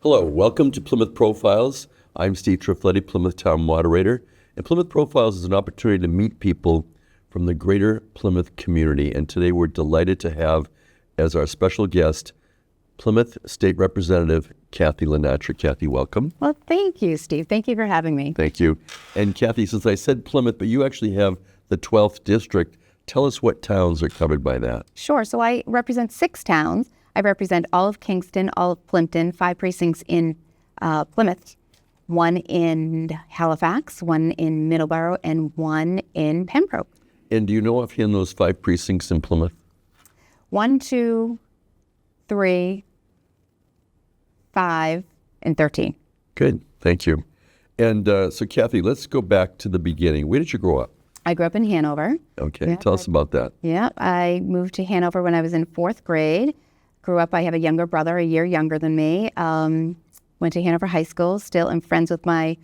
Hello, welcome to Plymouth Profiles. I'm Steve Triffletti, Plymouth Town Moderator. And Plymouth Profiles is an opportunity to meet people from the greater Plymouth community. And today we're delighted to have as our special guest, Plymouth State Representative Kathy LaNatra. Kathy, welcome. Well, thank you, Steve. Thank you for having me. Thank you. And Kathy, since I said Plymouth, but you actually have the 12th district, tell us what towns are covered by that. Sure. So I represent 6 towns. I represent all of Kingston, all of Plimpton, 5 precincts in Plymouth, 1 in Halifax, 1 in Middleborough, and 1 in Pembroke. And do you know offhand those 5 precincts in Plymouth? 1, 2, 3, 5, and 13. Good. Thank you. And so, Kathy, let's go back to the beginning. Where did you grow up? I grew up in Hanover. Okay. Yeah, Tell us about that. Yeah. I moved to Hanover when I was in 4th grade. Grew up, I have a younger brother, a year younger than me. Went to Hanover High School. Still am friends with my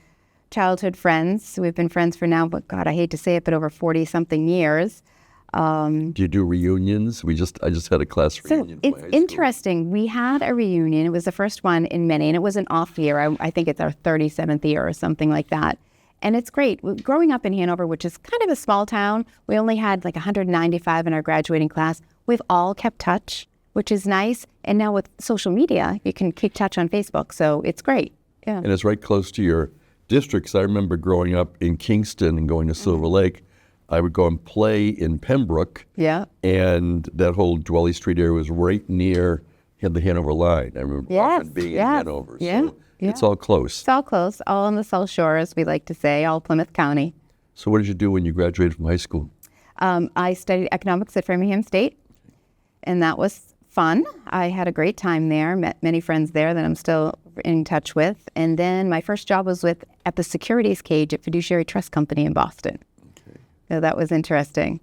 childhood friends. We've been friends for now, but God, I hate to say it, but over 40-something years. Do you do reunions? I just had a class reunion. So it's interesting. We had a reunion. It was the first one in many, and it was an off year. I think it's our 37th year or something like that. And it's great. Growing up in Hanover, which is kind of a small town, we only had like 195 in our graduating class. We've all kept touch, which is nice. And now with social media, you can keep touch on Facebook. So it's great. Yeah. And it's right close to your district. 'Cause I remember growing up in Kingston and going to Silver Lake. I would go and play in Pembroke. Yeah. And that whole Dwelly Street area was right near the Hanover line. I remember often being in Hanover. Yeah. So it's all close. It's all close, all on the South Shore, as we like to say, all Plymouth County. So what did you do when you graduated from high school? I studied economics at Framingham State, and that was fun. I had a great time there, met many friends there that I'm still in touch with. And then my first job was at the securities cage at Fiduciary Trust Company in Boston. Okay. So that was interesting.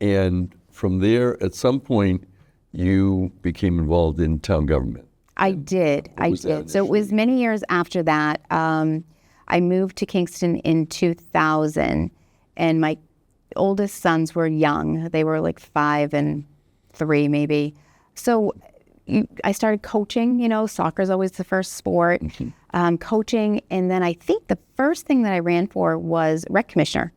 And from there, at some point, you became involved in town government. I did. So it was many years after that. I moved to Kingston in 2000, and my oldest sons were young. They were like 5 and 3 maybe. So I started coaching. Soccer's always the first sport. Coaching, and then I think the first thing that I ran for was rec commissioner.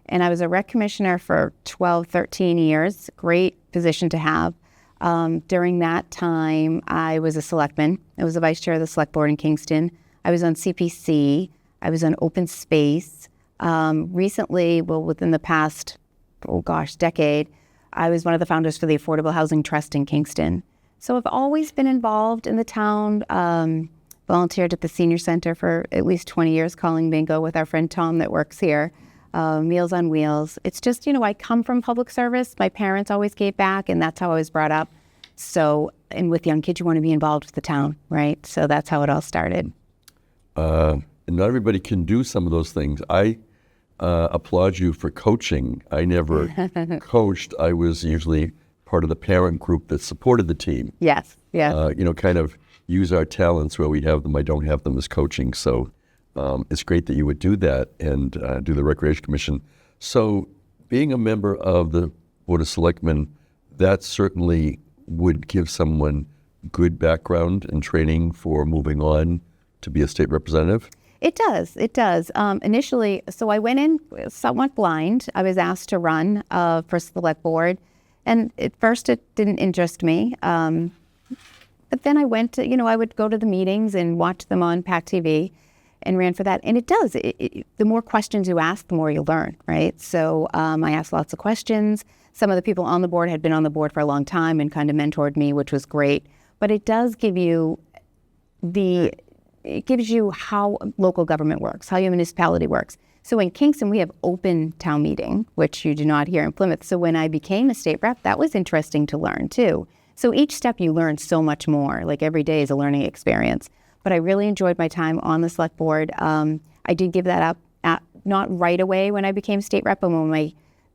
And I was a rec commissioner for 12, 13 years. Great position to have. During that time, I was a selectman. I was the vice chair of the select board in Kingston. I was on CPC. I was on open space. Recently, within the past, decade, I was one of the founders for the Affordable Housing Trust in Kingston. So I've always been involved in the town, volunteered at the senior center for at least 20 years, calling bingo with our friend Tom that works here, Meals on Wheels. It's just, I come from public service. My parents always gave back, and that's how I was brought up. So, and with young kids, you want to be involved with the town, right? So that's how it all started. And not everybody can do some of those things. I applaud you for coaching. I never coached. I was usually part of the parent group that supported the team. Yes, yes. Kind of use our talents where we have them. I don't have them as coaching. So it's great that you would do that and do the Recreation Commission. So being a member of the Board of Selectmen, that certainly would give someone good background and training for moving on to be a state representative. It does. Initially, so I went in somewhat blind. I was asked to run for select board. And at first it didn't interest me. But then I went to, I would go to the meetings and watch them on PAC TV and ran for that. And it does. The more questions you ask, the more you learn, right? So I asked lots of questions. Some of the people on the board had been on the board for a long time and kind of mentored me, which was great. But it does give you it gives you how local government works, how your municipality works. So in Kingston, we have open town meeting, which you do not hear in Plymouth. So when I became a state rep, that was interesting to learn too. So each step you learn so much more, like every day is a learning experience. But I really enjoyed my time on the select board. I did give that up, not right away when I became state rep, but when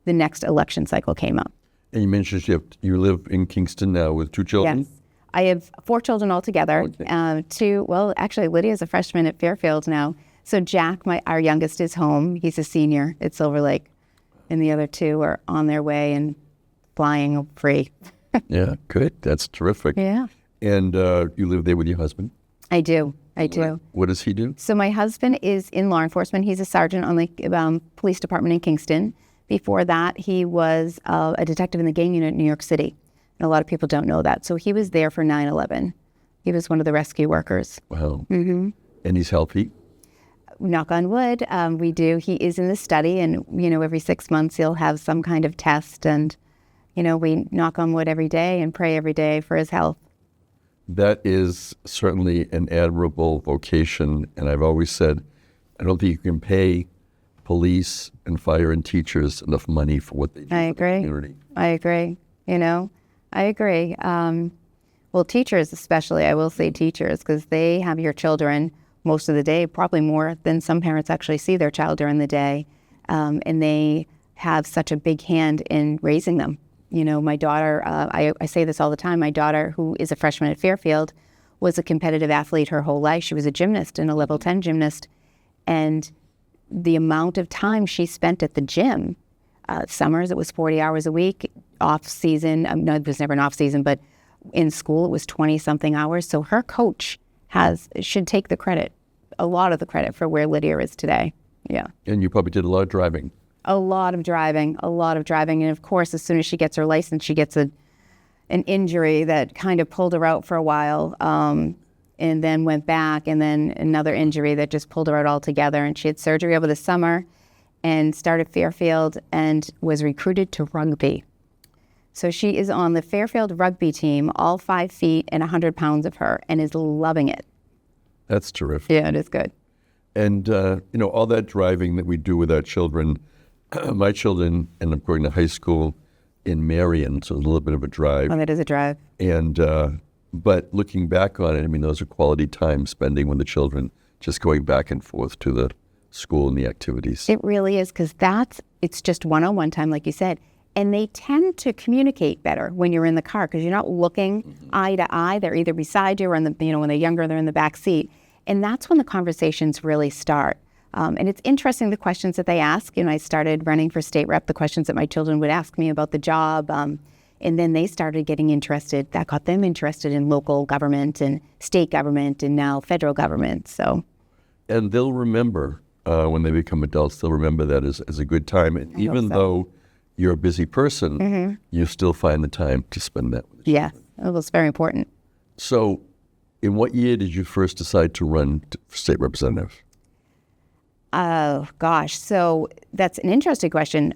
the next election cycle came up. And you mentioned you live in Kingston now with 2 children? Yes. I have 4 children altogether. Okay. Actually, Lydia's a freshman at Fairfield now. So Jack, our youngest, is home. He's a senior at Silver Lake. And the other 2 are on their way and flying free. Yeah, good. That's terrific. Yeah. And you live there with your husband? I do. I do. What does he do? So my husband is in law enforcement. He's a sergeant on the police department in Kingston. Before that, he was a detective in the gang unit in New York City. And a lot of people don't know that. So he was there for 9/11. He was one of the rescue workers. Wow. Mm-hmm. And he's healthy? Knock on wood, we do. He is in the study, and, every 6 months he'll have some kind of test. And, we knock on wood every day and pray every day for his health. That is certainly an admirable vocation. And I've always said, I don't think you can pay police and fire and teachers enough money for what they do for the community. I agree. I agree. Well, teachers especially, I will say teachers, because they have your children most of the day, probably more than some parents actually see their child during the day. And they have such a big hand in raising them. My daughter, I say this all the time, my daughter, who is a freshman at Fairfield, was a competitive athlete her whole life. She was a gymnast and a level 10 gymnast. And the amount of time she spent at the gym, summers it was 40 hours a week, off season, no, it was never an off season, but in school it was 20 something hours. So her coach should take the credit, a lot of the credit for where Lydia is today. Yeah. And you probably did a lot of driving. A lot of driving. And of course, as soon as she gets her license, she gets an injury that kind of pulled her out for a while, and then went back, and then another injury that just pulled her out altogether. And she had surgery over the summer and started Fairfield and was recruited to rugby. So she is on the Fairfield rugby team, all 5 feet and 100 pounds of her, and is loving it. That's terrific. Yeah, it is good. And, all that driving that we do with our children, my children end up going to high school in Marion, so it's a little bit of a drive. Oh, that is a drive. And, but looking back on it, those are quality time spending with the children, just going back and forth to the school and the activities. It really is, because it's just one-on-one time, like you said. And they tend to communicate better when you're in the car, because you're not looking eye to eye. They're either beside you or when they're younger, they're in the back seat. And that's when the conversations really start. And it's interesting, the questions that they ask. I started running for state rep, the questions that my children would ask me about the job. And then they started getting interested. That got them interested in local government and state government and now federal government. So, and they'll remember when they become adults, they'll remember that as a good time. And even though you're a busy person, you still find the time to spend that with the children. Yeah, it was very important. So in what year did you first decide to run for state representative? Oh, gosh. So that's an interesting question.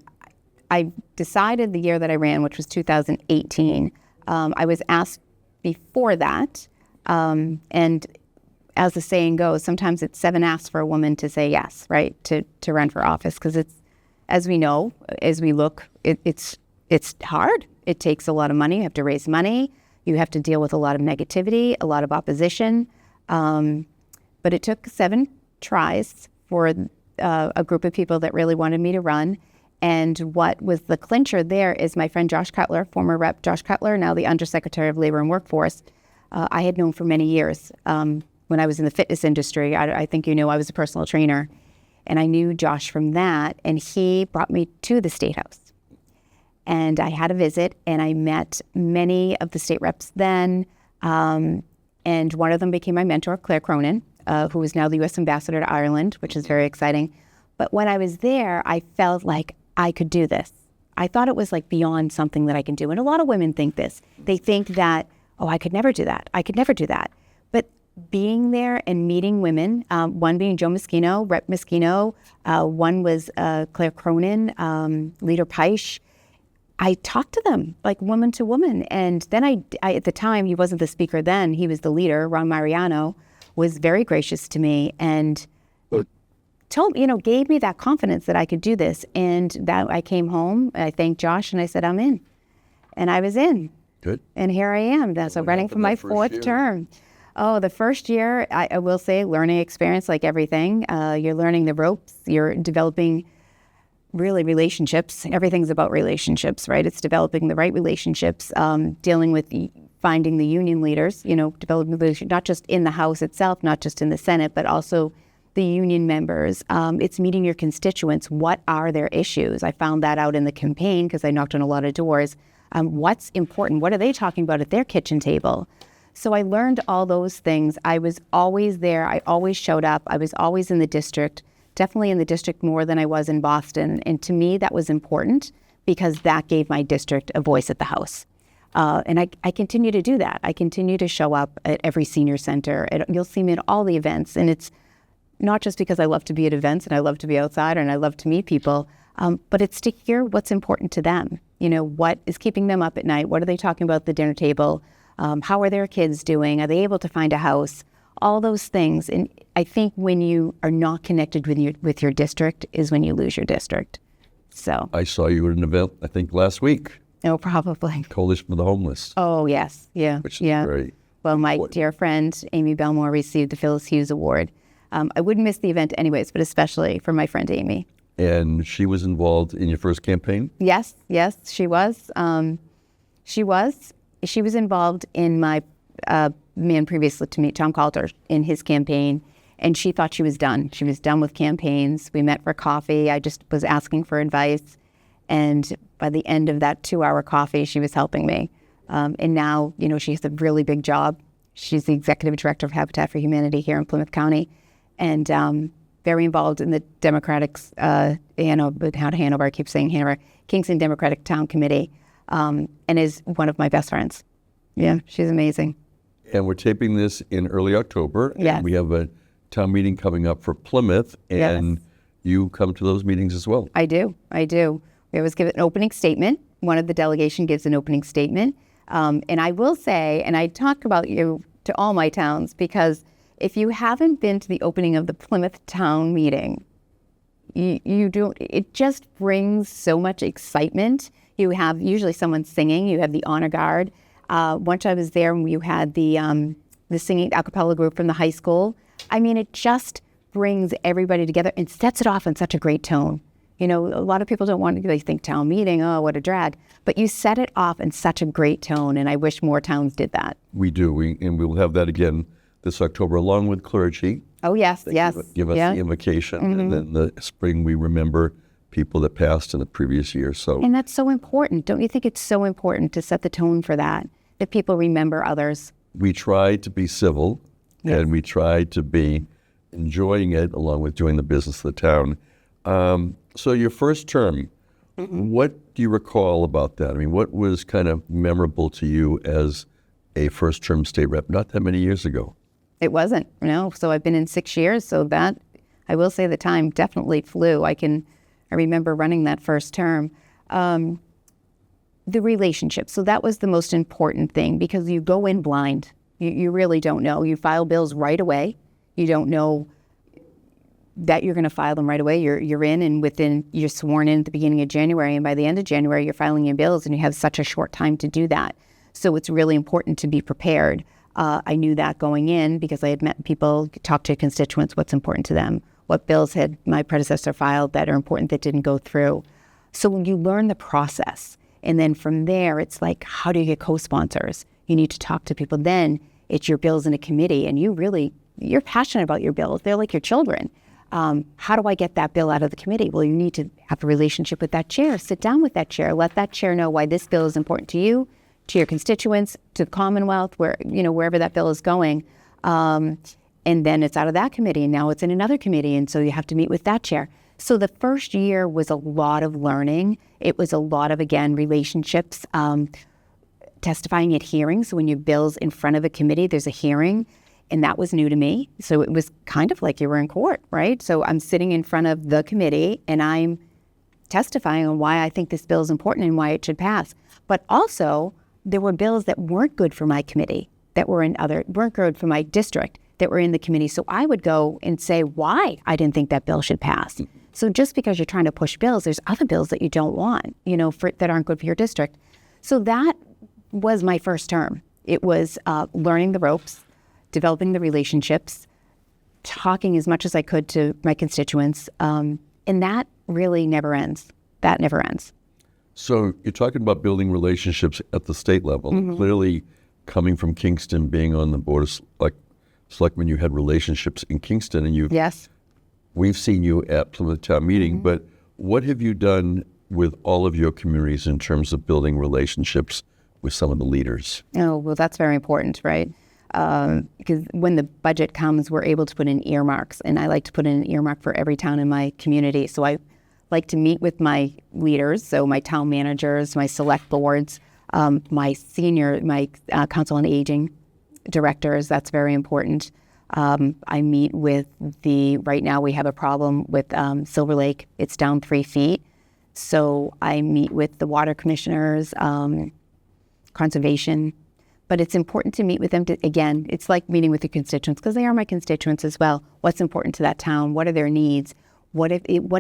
I decided the year that I ran, which was 2018. I was asked before that. And as the saying goes, sometimes it's 7 asks for a woman to say yes, right, to run for office. Because it's, as we know, as we look, it's hard. It takes a lot of money. You have to raise money. You have to deal with a lot of negativity, a lot of opposition. But it took 7 tries for a group of people that really wanted me to run. And what was the clincher there is my friend Josh Cutler, former Rep Josh Cutler, now the Undersecretary of Labor and Workforce. I had known for many years when I was in the fitness industry. I think I was a personal trainer. And I knew Josh from that, and he brought me to the State House. And I had a visit, and I met many of the state reps then. And one of them became my mentor, Claire Cronin, who is now the U.S. Ambassador to Ireland, which is very exciting. But when I was there, I felt like I could do this. I thought it was beyond something that I can do. And a lot of women think this. They think that, I could never do that. I could never do that. But being there and meeting women, one being Joe Moschino, Rep Moschino, one was Claire Cronin, Leader Peisch. I talked to them like woman to woman. And then I at the time, he wasn't the speaker then, he was the leader, Ron Mariano, was very gracious to me and gave me that confidence that I could do this. And that I came home, I thanked Josh, and I said, I'm in. And I was in. Good. And here I am. So running for my 4th term. Oh, the first year, I will say, learning experience like everything. You're learning the ropes. You're developing really relationships. Everything's about relationships, right? It's developing the right relationships, dealing with finding the union leaders, developing relationships, not just in the House itself, not just in the Senate, but also the union members. It's meeting your constituents. What are their issues? I found that out in the campaign because I knocked on a lot of doors. What's important? What are they talking about at their kitchen table? So I learned all those things. I was always there. I always showed up. I was always in the district, definitely in the district more than I was in Boston. And to me, that was important because that gave my district a voice at the House. And I continue to do that. I continue to show up at every senior center. You'll see me at all the events. And it's not just because I love to be at events and I love to be outside and I love to meet people, but it's to hear what's important to them. What is keeping them up at night? What are they talking about at the dinner table? How are their kids doing? Are they able to find a house? All those things. And I think when you are not connected with your district is when you lose your district. So I saw you at an event, I think, last week. Oh, probably. Coalition for the Homeless. Oh, yes. Yeah. Which is very well, my important. dear friend, Amy Belmore, received the Phyllis Hughes Award. I wouldn't miss the event anyways, but especially for my friend Amy. And she was involved in your first campaign? Yes, she was. She was involved in my man previously to me, Tom Calder, in his campaign, and she thought she was done. She was done with campaigns. We met for coffee. I just was asking for advice, and by the end of that 2-hour coffee, she was helping me. And now, she has a really big job. She's the executive director of Habitat for Humanity here in Plymouth County, and very involved in the Democratic, Hanover, I keep saying Hanover, Kingston Democratic Town Committee, and is one of my best friends. Yeah, she's amazing. And we're taping this in early October. Yes. And we have a town meeting coming up for Plymouth, and Yes. you come to those meetings as well. I do. We always give an opening statement. One of the delegation gives an opening statement. And I will say, and I talk about you to all my towns, because if you haven't been to the opening of the Plymouth town meeting, you don't, it just brings so much excitement. You have usually someone singing, you have the honor guard. Once I was there, you had the singing a cappella group from the high school. I mean, it just brings everybody together and sets it off in such a great tone. A lot of people don't want to, they think town meeting, oh, what a drag. But you set it off in such a great tone, and I wish more towns did that. We do, and we will have that again this October, along with clergy. Oh, yes. Give us the invocation, and then the spring we remember people that passed in the previous year. So, and that's so important. Don't you think it's so important to set the tone for that people remember others? we try to be civil, Yes. and we try to be enjoying it along with doing the business of the town. So your first term, what do you recall about that? I mean, what was kind of memorable to you as a first-term state rep not that many years ago? It wasn't, so I've been in 6 years, so that, I will say the time definitely flew. I remember running that first term. The relationship, so that was the most important thing, because you go in blind. You really don't know. You file bills right away. You don't know that you're going to file them right away. You're in, and you're sworn in at the beginning of January, and by the end of January, you're filing your bills, and you have such a short time to do that. So it's really important to be prepared. I knew that going in because I had met people, talked to constituents, what's important to them, what bills had my predecessor filed that are important that didn't go through. So when you learn the process, and then from there, it's like, how do you get co-sponsors? You need to talk to people. Then it's your bills in a committee, and you're passionate about your bills. They're like your children. How do I get that bill out of the committee? Well, you need to have a relationship with that chair. Sit down with that chair. Let that chair know why this bill is important to you, to your constituents, to the Commonwealth, wherever that bill is going. And then it's out of that committee, and now it's in another committee, and so you have to meet with that chair. So the first year was a lot of learning. It was a lot of, again, relationships, testifying at hearings. So when your bill's in front of a committee, there's a hearing, and that was new to me. So it was kind of like you were in court, right? So I'm sitting in front of the committee, and I'm testifying on why I think this bill is important and why it should pass. But also, there were bills that weren't good for my committee, that weren't good for my district, that were in the committee. So I would go and say why I didn't think that bill should pass. So just because you're trying to push bills, there's other bills that you don't want, that aren't good for your district. So that was my first term. It was learning the ropes, developing the relationships, talking as much as I could to my constituents, and that really never ends. That never ends. So you're talking about building relationships at the state level. Clearly, coming from Kingston, being on the board of selectmen, you had relationships in Kingston, and Yes. we've seen you at Plymouth Town Meeting. But what have you done with all of your communities in terms of building relationships with some of the leaders? Oh, well, that's very important, right? because when the budget comes, we're able to put in earmarks, and I like to put in an earmark for every town in my community. So I like to meet with my leaders, so my town managers, my select boards, my council on aging directors. That's very important. I meet with right now we have a problem with Silver Lake. It's down 3 feet. So I meet with the water commissioners, conservation, but it's important to meet with them again, it's like meeting with the constituents because they are my constituents as well. What's important to that town? What are their needs? What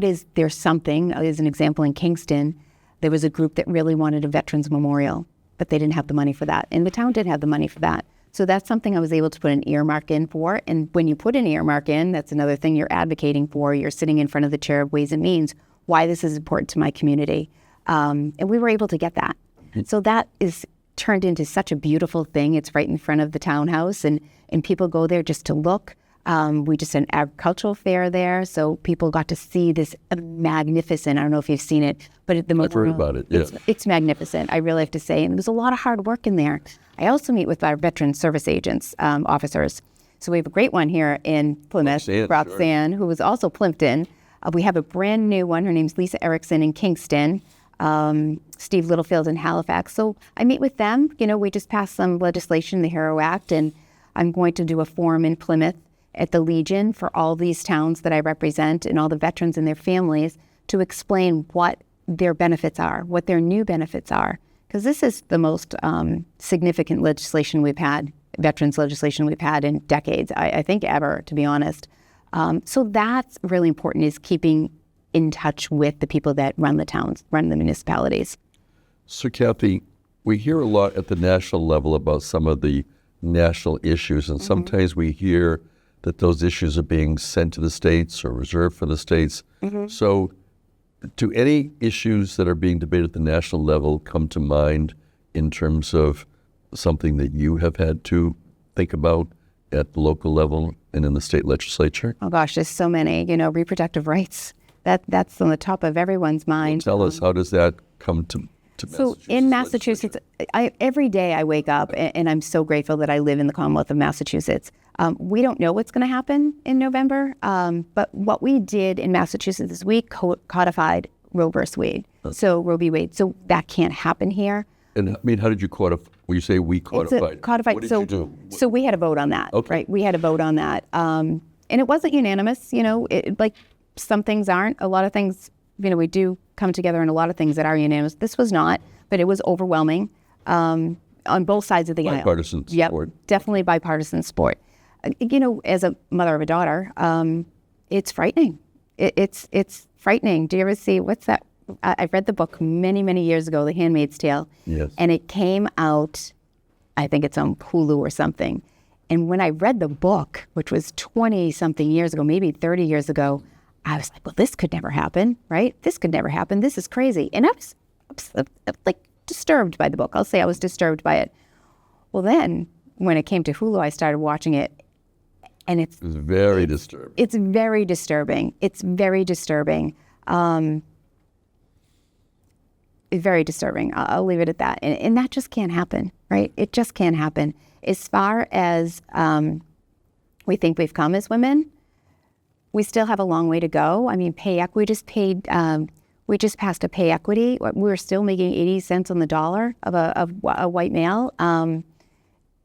is there something, as an example in Kingston, there was a group that really wanted a veterans memorial, but they didn't have the money for that. And the town did have the money for that. So that's something I was able to put an earmark in for. And when you put an earmark in, that's another thing you're advocating for. You're sitting in front of the chair of Ways and Means, why this is important to my community. And we were able to get that. So that is turned into such a beautiful thing. It's right in front of the townhouse, and people go there just to look. We just had an agricultural fair there, so people got to see this magnificent, I don't know if you've seen it, but at the I've heard about it, yeah. It's magnificent, I really have to say. And there's a lot of hard work in there. I also meet with our veteran service agents, officers. So we have a great one here in Plymouth, Roxanne, who was also Plimpton. We have a brand new one. Her name's Lisa Erickson in Kingston. Steve Littlefield in Halifax. So I meet with them. You know, we just passed some legislation, the HERO Act, and I'm going to do a forum in Plymouth at the Legion for all these towns that I represent and all the veterans and their families to explain what their benefits are, what their new benefits are. Because this is the most significant legislation we've had, veterans legislation we've had in decades, I think ever, to be honest. So that's really important, is keeping in touch with the people that run the towns, run the municipalities. So Kathy, we hear a lot at the national level about some of the national issues, and sometimes we hear that those issues are being sent to the states or reserved for the states. So do any issues that are being debated at the national level come to mind in terms of something that you have had to think about at the local level and in the state legislature? Oh gosh, there's so many, reproductive rights. That's on the top of everyone's mind. Well, tell us, how does that come to So in Massachusetts, every day I wake up and I'm so grateful that I live in the Commonwealth of Massachusetts. We don't know what's going to happen in November, but what we did in Massachusetts is we codified Roe versus Wade, so Roe v. Wade. So that can't happen here. And I mean, how did you codify? When you say we codified, codified. What did you do? So we had a vote on that, right? We had a vote on that, and it wasn't unanimous. Like some things aren't. A lot of things, we do come together in a lot of things that are unanimous. This was not, but it was overwhelming on both sides of the aisle. Bipartisan support. Yep, definitely bipartisan support. As a mother of a daughter, it's frightening. It's frightening. Do you ever see, what's that? I read the book many, many years ago, The Handmaid's Tale. Yes. And it came out, I think it's on Hulu or something. And when I read the book, which was 20-something years ago, maybe 30 years ago, I was like, well, this could never happen, right? This could never happen. This is crazy. And I was like disturbed by the book. I'll say I was disturbed by it. Well, then when it came to Hulu, I started watching it. And it was very disturbing. It's very disturbing. It's very disturbing. Very disturbing. I'll leave it at that. And that just can't happen, right? It just can't happen. As far as we think we've come as women, we still have a long way to go. I mean, pay equity, we just passed a pay equity. We're still making 80 cents on the dollar of a white male.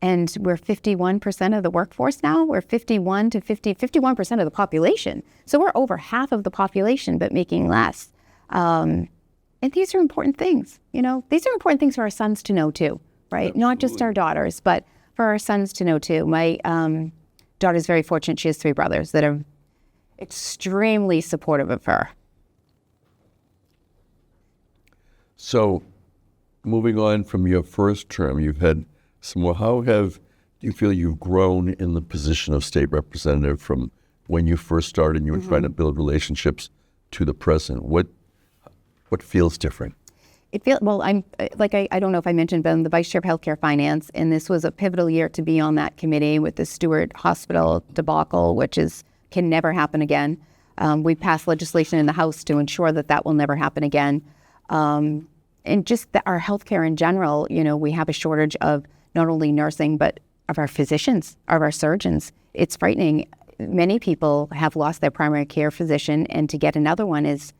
And we're 51% of the workforce now. We're 51% of the population. So we're over half of the population, but making less. And these are important things, These are important things for our sons to know too, right? Absolutely. Not just our daughters, but for our sons to know too. My daughter's very fortunate. She has 3 brothers that are extremely supportive of her. So moving on from your first term, you've had some more. How do you feel you've grown in the position of state representative from when you first started and you were trying to build relationships to the present? What feels different? It feels, well, I don't know if I mentioned, but I'm the Vice Chair of Healthcare Finance, and this was a pivotal year to be on that committee with the Stewart Hospital debacle, which can never happen again. We passed legislation in the House to ensure that will never happen again. And just our healthcare in general, we have a shortage of not only nursing, but of our physicians, of our surgeons. It's frightening. Many people have lost their primary care physician, and to get another one is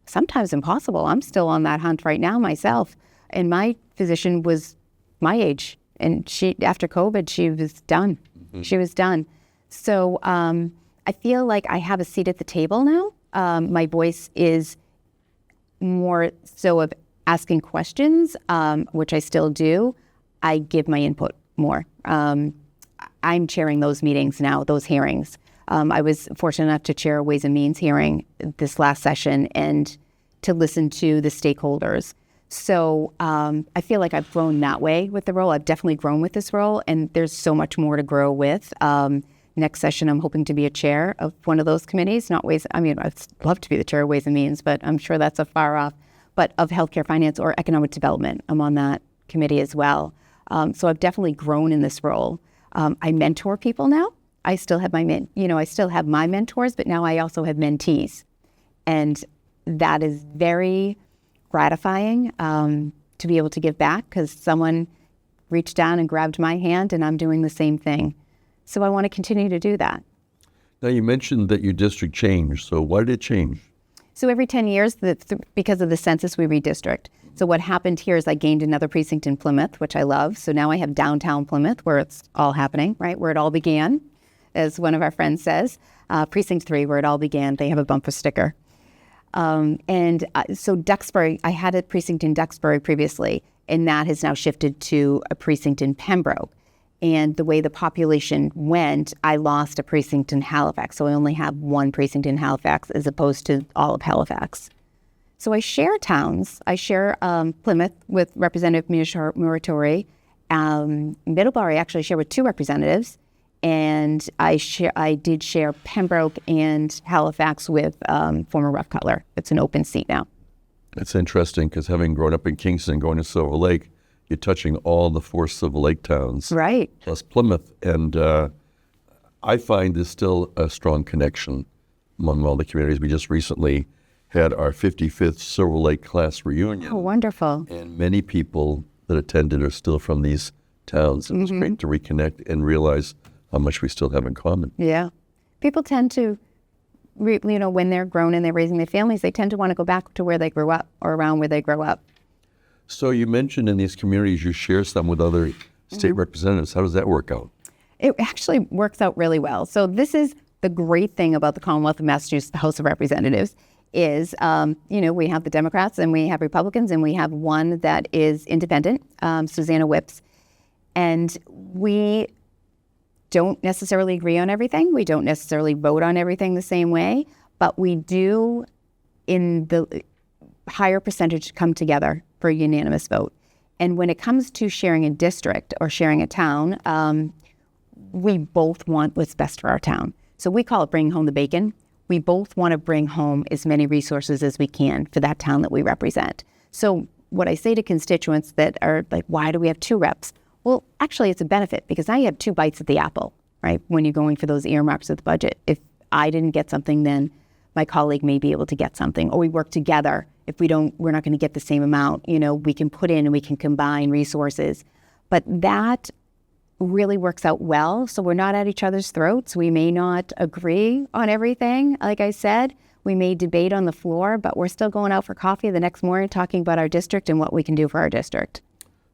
sometimes impossible. I'm still on that hunt right now myself. And my physician was my age, and she, after COVID, she was done. Mm-hmm. She was done. So I feel like I have a seat at the table now. My voice is more so of asking questions, which I still do. I give my input more. I'm chairing those meetings now, those hearings. I was fortunate enough to chair a Ways and Means hearing this last session and to listen to the stakeholders. So I feel like I've grown that way with the role. I've definitely grown with this role, and there's so much more to grow with. Next session, I'm hoping to be a chair of one of those committees. Not Ways, I mean, I'd love to be the chair of Ways and Means, but I'm sure that's a far off. But of healthcare finance or economic development, I'm on that committee as well. So I've definitely grown in this role. I mentor people now. I still have I still have my mentors, but now I also have mentees. And that is very gratifying to be able to give back, because someone reached down and grabbed my hand, and I'm doing the same thing. So I want to continue to do that. Now, you mentioned that your district changed. So why did it change? So every 10 years, because of the census, we redistrict. So what happened here is I gained another precinct in Plymouth, which I love. So now I have downtown Plymouth, where it's all happening, right? Where it all began, as one of our friends says. Precinct 3, where it all began. They have a bumper sticker. So Duxbury, I had a precinct in Duxbury previously, and that has now shifted to a precinct in Pembroke. And the way the population went, I lost a precinct in Halifax. So I only have one precinct in Halifax as opposed to all of Halifax. So I share towns. I share Plymouth with Representative Muratori. Middlebury, actually share with 2 representatives. And I did share Pembroke and Halifax with former Rep. Cutler. It's an open seat now. It's interesting, because having grown up in Kingston, going to Silver Lake, you're touching all the 4 Silver Lake towns. Right. Plus Plymouth. And I find there's still a strong connection among all the communities. We just recently had our 55th Silver Lake class reunion. Oh, wonderful. And many people that attended are still from these towns. And It's great to reconnect and realize how much we still have in common. Yeah. People tend to, when they're grown and they're raising their families, they tend to want to go back to where they grew up or around where they grew up. So you mentioned in these communities you share some with other state representatives. How does that work out? It actually works out really well. So this is the great thing about the Commonwealth of Massachusetts House of Representatives is, we have the Democrats and we have Republicans, and we have one that is independent, Susanna Whips. And we don't necessarily agree on everything. We don't necessarily vote on everything the same way, but we do, in the higher percentage, come together for a unanimous vote. And when it comes to sharing a district or sharing a town, we both want what's best for our town. So we call it bringing home the bacon. We both want to bring home as many resources as we can for that town that we represent. So what I say to constituents that are like, why do we have 2 reps? Well, actually, it's a benefit, because now you have 2 bites at the apple, right? When you're going for those earmarks of the budget. If I didn't get something, then my colleague may be able to get something, or we work together. If we're not going to get the same amount, we can put in and we can combine resources. But that really works out well. So we're not at each other's throats. We may not agree on everything. Like I said, we may debate on the floor, but we're still going out for coffee the next morning talking about our district and what we can do for our district.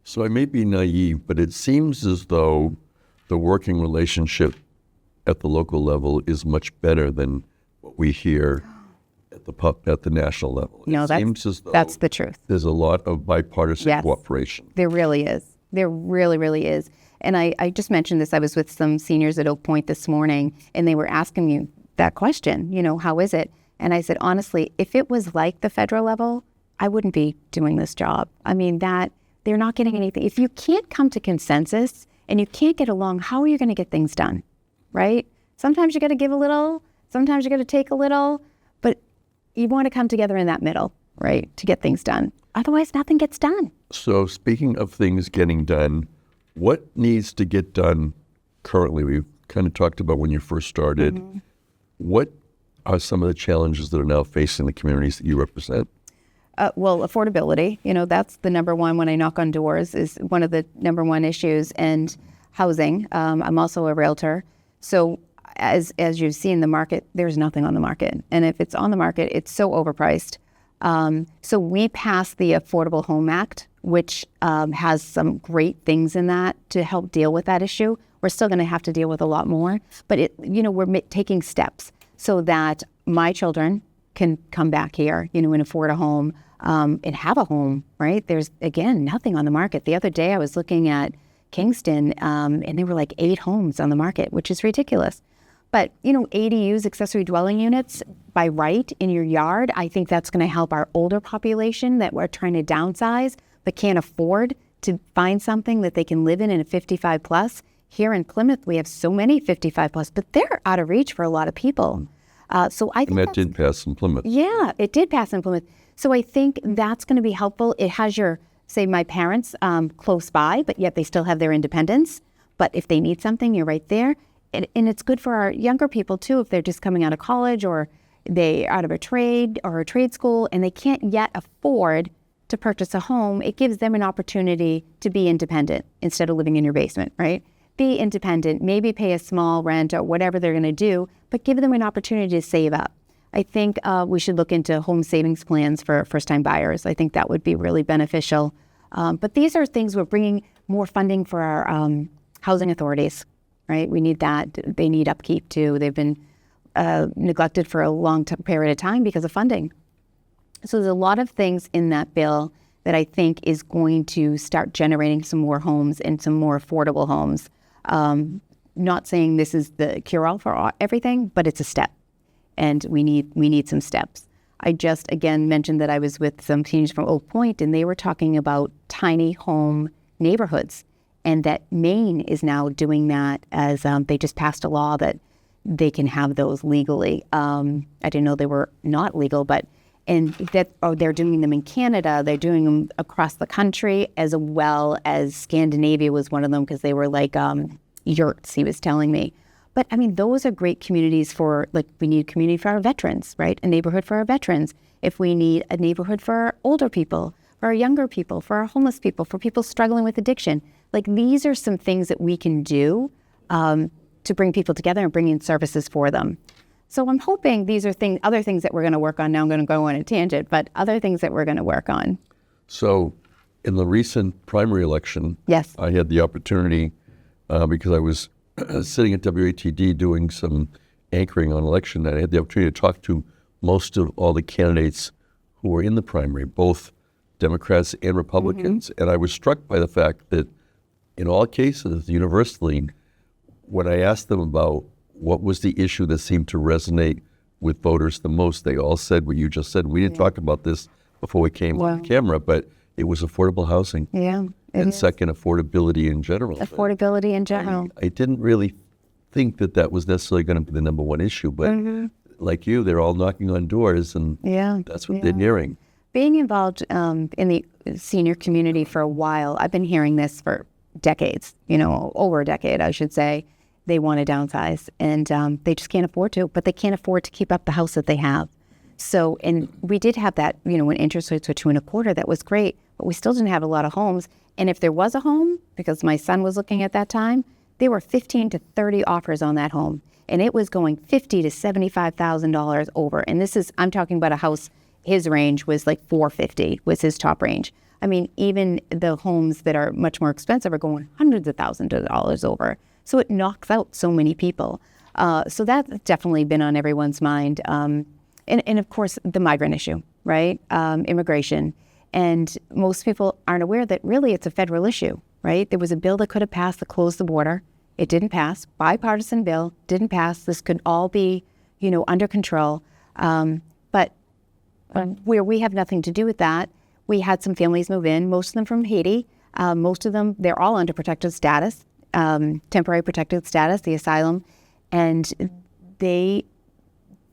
So I may be naive, but it seems as though the working relationship at the local level is much better than what we hear at the national level. No, that's the truth. There's a lot of bipartisan cooperation. There really is. There really, really is. And I just mentioned this. I was with some seniors at Oak Point this morning, and they were asking me that question, how is it? And I said, honestly, if it was like the federal level, I wouldn't be doing this job. I mean, they're not getting anything. If you can't come to consensus and you can't get along, how are you going to get things done, right? Sometimes you got to give a little, sometimes you got to take a little, but you want to come together in that middle, right, to get things done. Otherwise, nothing gets done. So speaking of things getting done, what needs to get done currently? We've kind of talked about when you first started. Mm-hmm. What are some of the challenges that are now facing the communities that you represent? Well, affordability, that's the number one when I knock on doors, is one of the number one issues. And housing. I'm also a realtor. So as you've seen, the market, there's nothing on the market. And if it's on the market, it's so overpriced. So we passed the Affordable Home Act, which has some great things in that to help deal with that issue. We're still going to have to deal with a lot more, but we're taking steps so that my children can come back here, and afford a home and have a home, right? There's, again, nothing on the market. The other day I was looking at Kingston and there were like 8 homes on the market, which is ridiculous. But, ADUs, accessory dwelling units, by right in your yard, I think that's going to help our older population that we're trying to downsize but can't afford to find something that they can live in a 55 plus. Here in Plymouth, we have so many 55 plus, but they're out of reach for a lot of people. So I think that did pass in Plymouth. Yeah, it did pass in Plymouth. So I think that's going to be helpful. It has my parents close by, but yet they still have their independence. But if they need something, you're right there. And it's good for our younger people, too, if they're just coming out of college or they're out of a trade or a trade school and they can't yet afford to purchase a home. It gives them an opportunity to be independent instead of living in your basement, right? Be independent, maybe pay a small rent or whatever they're going to do, but give them an opportunity to save up. I think we should look into home savings plans for first-time buyers. I think that would be really beneficial. But these are things we're bringing more funding for our housing authorities, right? We need that. They need upkeep too. They've been neglected for a long period of time because of funding. So there's a lot of things in that bill that I think is going to start generating some more homes and some more affordable homes. Not saying this is the cure-all for everything, but it's a step. And we need some steps. I just, again, mentioned that I was with some teens from Oak Point, and they were talking about tiny home neighborhoods, and that Maine is now doing that as they just passed a law that they can have those legally. I didn't know they were not legal, they're doing them in Canada. They're doing them across the country, as well as Scandinavia was one of them, because they were like yurts, he was telling me. But I mean, those are great communities we need a community for our veterans, right? A neighborhood for our veterans. If we need a neighborhood for our older people, for our younger people, for our homeless people, for people struggling with addiction. These are some things that we can do to bring people together and bring in services for them. So I'm hoping these are other things that we're going to work on. Now I'm going to go on a tangent, but other things that we're going to work on. So in the recent primary election, yes, I had the opportunity because I was sitting at WATD doing some anchoring on election night. I had the opportunity to talk to most of all the candidates who were in the primary, both Democrats and Republicans. Mm-hmm. And I was struck by the fact that in all cases, universally, when I asked them about what was the issue that seemed to resonate with voters the most, they all said what you just said. We didn't talk about this before we came on camera, but it was affordable housing. Yeah. And second, affordability in general. Affordability in general. I didn't really think that was necessarily going to be the number one issue, but like you, they're all knocking on doors, and that's what they're nearing. Being involved in the senior community for a while, I've been hearing this for decades, over a decade, I should say. They want to downsize, and they just can't afford to, but they can't afford to keep up the house that they have. So, and we did have that, when interest rates were 2.25%, that was great, but we still didn't have a lot of homes. And if there was a home, because my son was looking at that time, there were 15 to 30 offers on that home, and it was going $50,000 to $75,000 over. And I'm talking about a house. His range was like $450 was his top range. I mean, even the homes that are much more expensive are going hundreds of thousands of dollars over. So it knocks out so many people. So that's definitely been on everyone's mind. And of course, the migrant issue, right? Immigration. And most people aren't aware that really it's a federal issue, right? There was a bill that could have passed that closed the border. It didn't pass. Bipartisan bill, didn't pass. This could all be, under control. But where we have nothing to do with that, we had some families move in, most of them from Haiti. Most of them, they're all under protected status, temporary protected status, the asylum, and they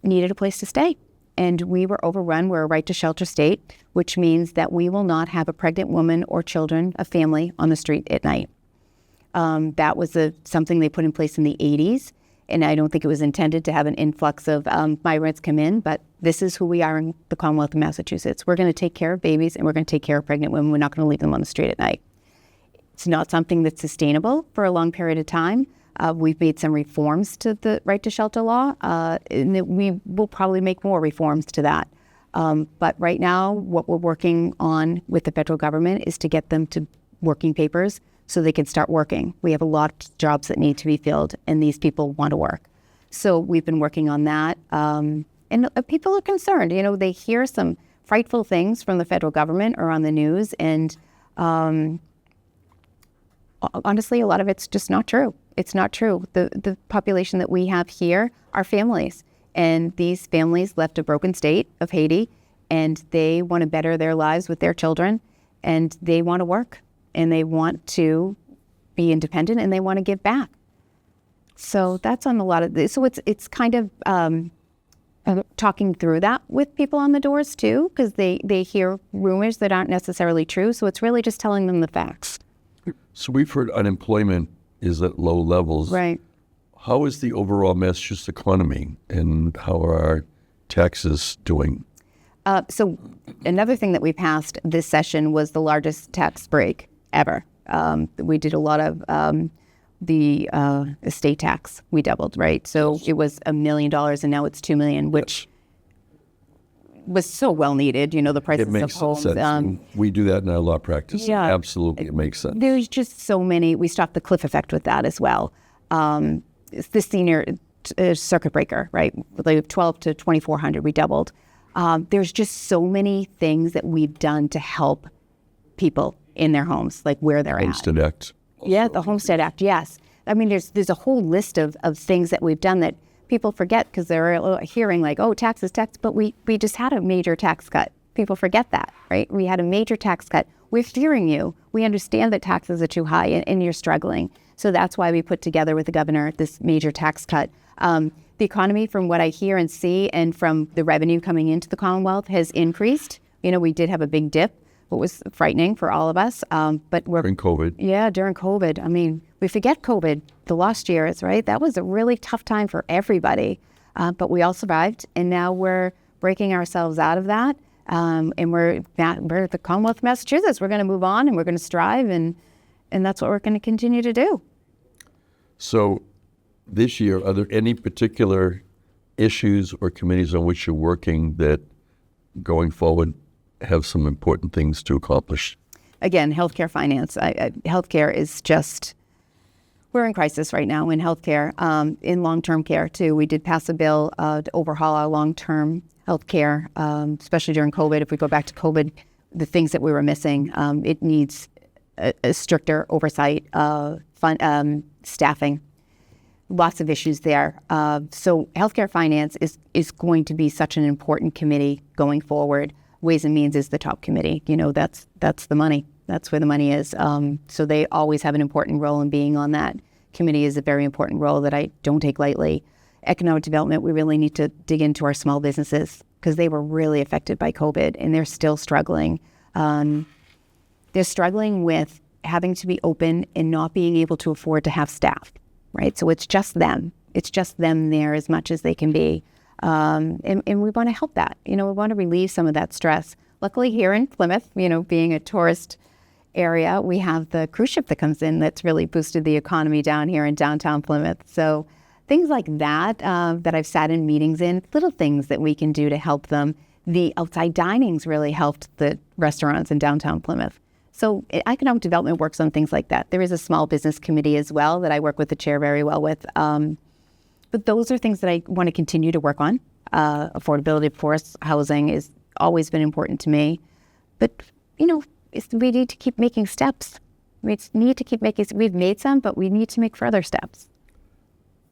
needed a place to stay. And we were overrun. We're a right to shelter state, which means that we will not have a pregnant woman or children, a family, on the street at night. That was something they put in place in the 80s, and I don't think it was intended to have an influx of migrants come in, but this is who we are in the Commonwealth of Massachusetts. We're going to take care of babies, and we're going to take care of pregnant women. We're not going to leave them on the street at night. It's not something that's sustainable for a long period of time. We've made some reforms to the right to shelter law, and we will probably make more reforms to that. But right now, what we're working on with the federal government is to get them to working papers so they can start working. We have a lot of jobs that need to be filled, and these people want to work. So we've been working on that. And people are concerned. You know, they hear some frightful things from the federal government or on the news, and honestly, a lot of it's just not true. It's not true. The population that we have here are families, and these families left a broken state of Haiti, and they want to better their lives with their children, and they want to work, and they want to be independent, and they want to give back. So that's on a lot of this. So it's kind of talking through that with people on the doors too, because they hear rumors that aren't necessarily true. So it's really just telling them the facts. So we've heard unemployment is at low levels. Right. How is the overall Massachusetts economy, and how are our taxes doing? So another thing that we passed this session was the largest tax break ever. We did a lot of the estate tax. We doubled, right? So it was $1 million, and now it's $2 million, which was so well needed. You know, the prices It makes of homes. sense. We do that in our law practice. Yeah. Absolutely, it makes sense. There's just so many. We stopped the cliff effect with that as well. It's the senior circuit breaker, right? Like 12 to 2,400, we doubled. There's just so many things that we've done to help people in their homes, like where they're Homestead at. Act. Yeah, the Homestead Act, yes. I mean, there's a whole list of things that we've done that people forget because they're hearing like, oh, taxes, but we just had a major tax cut. People forget that, right? We had a major tax cut. We're hearing you. We understand that taxes are too high and you're struggling. So that's why we put together with the governor this major tax cut. The economy, from what I hear and see, and from the revenue coming into the Commonwealth, has increased. You know, we did have a big dip, what was frightening for all of us. But we're During COVID. Yeah, during COVID. I mean, we forget COVID, the lost years, right? That was a really tough time for everybody. But we all survived, and now we're breaking ourselves out of that. And we're at the Commonwealth of Massachusetts. We're going to move on, and we're going to strive, and that's what we're going to continue to do. So this year, are there any particular issues or committees on which you're working that going forward have some important things to accomplish? Again, healthcare finance. Healthcare is just, we're in crisis right now in healthcare, in long-term care too. We did pass a bill to overhaul our long-term healthcare, especially during COVID. If we go back to COVID, the things that we were missing, it needs a stricter oversight, staffing, lots of issues there. So healthcare finance is going to be such an important committee going forward. Ways and Means is the top committee. You know, that's the money. That's where the money is. So they always have an important role in being on that committee. Is a very important role that I don't take lightly. Economic development, we really need to dig into our small businesses because they were really affected by COVID and they're still struggling. They're struggling with having to be open and not being able to afford to have staff, right? So it's just them. It's just them there as much as they can be. And we want to help that. You know, we want to relieve some of that stress. Luckily here in Plymouth, you know, being a tourist area, we have the cruise ship that comes in that's really boosted the economy down here in downtown Plymouth. So things like that, that I've sat in meetings in, little things that we can do to help them. The outside dining's really helped the restaurants in downtown Plymouth. So economic development works on things like that. There is a small business committee as well that I work with the chair very well with. But those are things that I want to continue to work on. Affordability, of course, housing has always been important to me. But, you know, we need to keep making steps. We've made some, but we need to make further steps.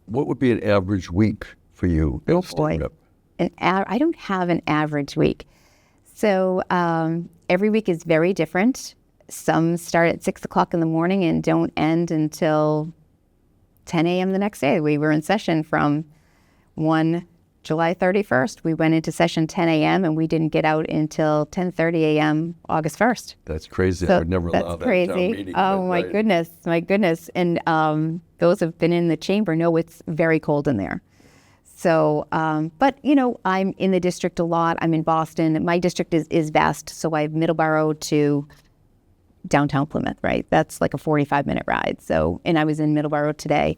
What would be an average week for you? Oh, boy. I don't have an average week. So every week is very different. Some start at 6 o'clock in the morning and don't end until 10 a.m. the next day. We were in session from July 31st. We went into session 10 a.m. and we didn't get out until 10:30 a.m. August 1st. That's crazy. So I would never allow that. That's crazy. Meeting, oh, my goodness. And those who've been in the chamber know it's very cold in there. So, but, you know, I'm in the district a lot. I'm in Boston. My district is vast. So I have Middleborough to downtown Plymouth, right? That's like a 45-minute ride. So, and I was in Middleborough today.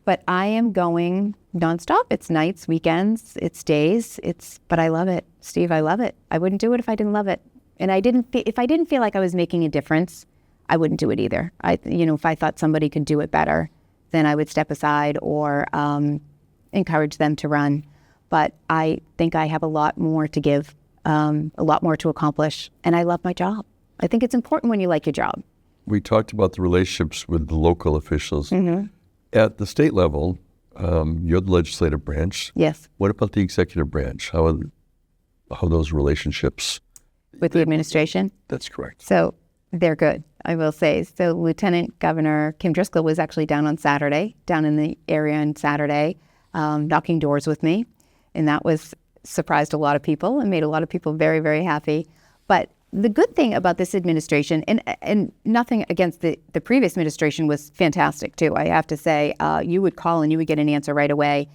But I am going nonstop. It's nights, weekends, it's days. But I love it, Steve. I love it. I wouldn't do it if I didn't love it. And if I didn't feel like I was making a difference, I wouldn't do it either. If I thought somebody could do it better, then I would step aside or encourage them to run. But I think I have a lot more to give, a lot more to accomplish, and I love my job. I think it's important when you like your job. We talked about the relationships with the local officials. At the state level, you're the legislative branch. Yes. What about the executive branch? How are those relationships? With the administration? That's correct. So they're good, I will say. So Lieutenant Governor Kim Driscoll was actually down in the area on Saturday, knocking doors with me. And that surprised a lot of people and made a lot of people very, very happy. But the good thing about this administration, and nothing against the previous administration, was fantastic too. I have to say, you would call and you would get an answer right away.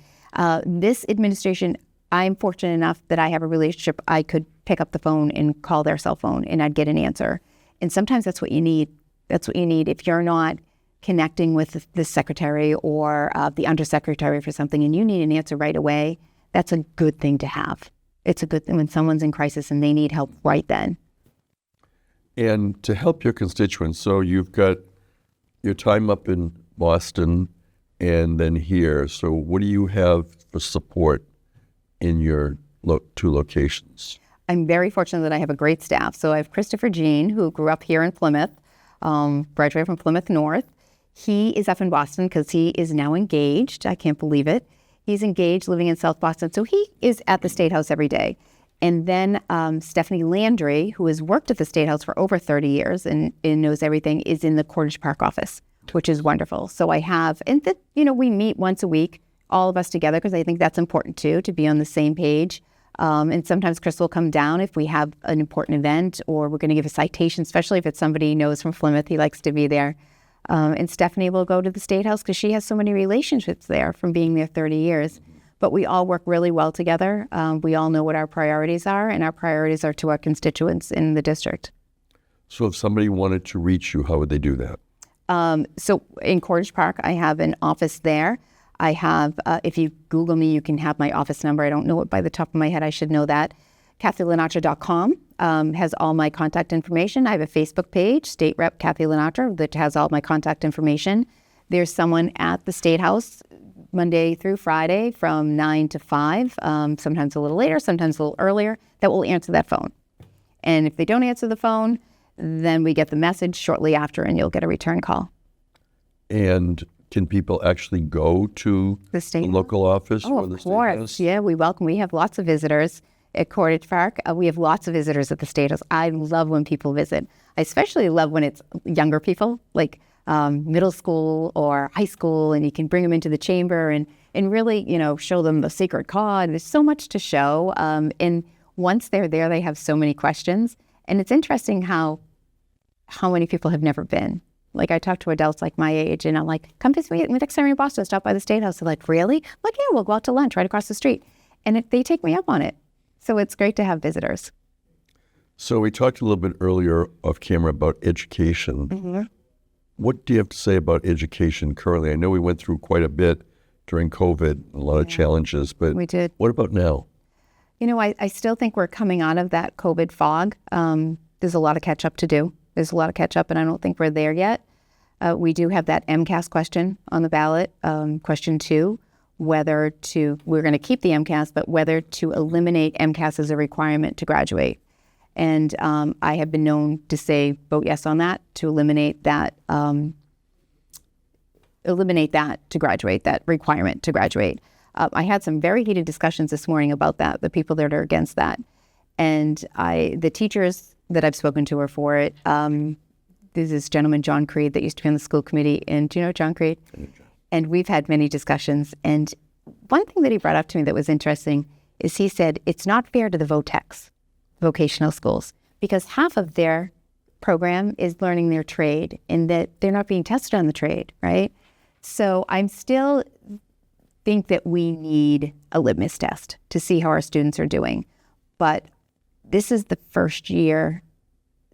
This administration, I'm fortunate enough that I have a relationship. I could pick up the phone and call their cell phone and I'd get an answer. And sometimes that's what you need. That's what you need. If you're not connecting with the secretary or the undersecretary for something and you need an answer right away, that's a good thing to have. It's a good thing when someone's in crisis and they need help right then. And to help your constituents, so you've got your time up in Boston and then here. So what do you have for support in your two locations? I'm very fortunate that I have a great staff. So I have Christopher Jean, who grew up here in Plymouth, graduated from Plymouth North. He is up in Boston because he is now engaged. I can't believe it. He's engaged, living in South Boston. So he is at the State House every day. And then Stephanie Landry, who has worked at the State House for over 30 years and knows everything, is in the Cornish Park office, which is wonderful. So I have, we meet once a week, all of us together, because I think that's important too, to be on the same page. And sometimes Chris will come down if we have an important event or we're going to give a citation, especially if it's somebody he knows from Plymouth. He likes to be there. And Stephanie will go to the State House because she has so many relationships there from being there 30 years. But we all work really well together. We all know what our priorities are, and our priorities are to our constituents in the district. So if somebody wanted to reach you, how would they do that? So in Cornish Park, I have an office there. I have, if you Google me, you can have my office number. I don't know it by the top of my head. I should know that. KathyLaNatra.com has all my contact information. I have a Facebook page, State Rep Kathy LaNatra, that has all my contact information. There's someone at the State House Monday through Friday from 9 to 5, sometimes a little later, sometimes a little earlier, that will answer that phone. And if they don't answer the phone, then we get the message shortly after and you'll get a return call. And can people actually go to the local office or the State House? Yeah, we welcome. We have lots of visitors at Cornish Park. We have lots of visitors at the State House. I love when people visit. I especially love when it's younger people, like middle school or high school, and you can bring them into the chamber and really, show them the sacred cause. There's so much to show. And once they're there, they have so many questions. And it's interesting how many people have never been. Like, I talk to adults like my age, and I'm like, come visit me next time you're in Boston, stop by the State House. They're like, really? I'm like, yeah, we'll go out to lunch right across the street. And they take me up on it. So it's great to have visitors. So we talked a little bit earlier off camera about education. Mm-hmm. What do you have to say about education currently? I know we went through quite a bit during COVID, a lot of challenges, but we did. What about now? I still think we're coming out of that COVID fog. There's a lot of catch up to do. There's a lot of catch up, and I don't think we're there yet. We do have that MCAS question on the ballot, question 2, we're going to keep the MCAS, but whether to eliminate MCAS as a requirement to graduate. And I have been known to say, vote yes on that, to eliminate that to graduate, that requirement to graduate. I had some very heated discussions this morning about that, the people that are against that. And the teachers that I've spoken to are for it. There's this gentleman, John Creed, that used to be on the school committee. And do you know John Creed? And we've had many discussions. And one thing that he brought up to me that was interesting is he said, it's not fair to the VOTEX, vocational schools, because half of their program is learning their trade and that they're not being tested on the trade, right? So I'm still think that we need a litmus test to see how our students are doing. But this is the first year